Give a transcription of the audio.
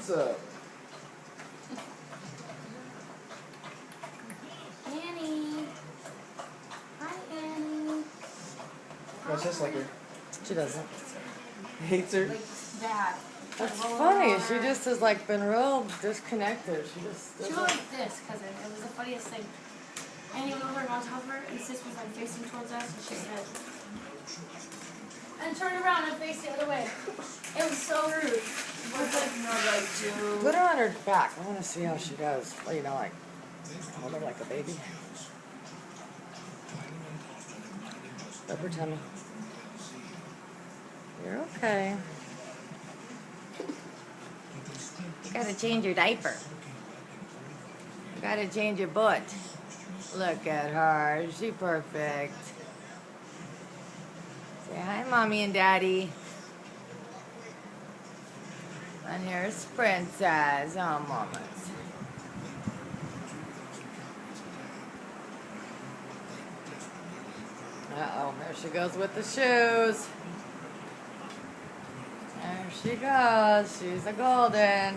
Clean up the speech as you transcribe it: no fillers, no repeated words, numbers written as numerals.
What's up? Annie. Hi, Annie. That's just like her. She doesn't. Hates her. Like, bad. That's Roll funny. over. She just has like been real disconnected. She just She doesn't. went like this, cousin. It was the funniest thing. Annie went over and on top of her, and sis was like facing towards us, and she said, and turned around and faced the other way. It was so rude. It was like, no, like, dude. Put her on her back. I want to see how she does. Well, you know, like hold her like a baby. Rub her tummy. You're okay. You gotta change your diaper. You gotta change your butt. Look at her. Is she perfect? Say hi, Mommy and Daddy. And here's Princess. Oh, mamas. Uh-oh, there she goes with the shoes. There she goes. She's a golden.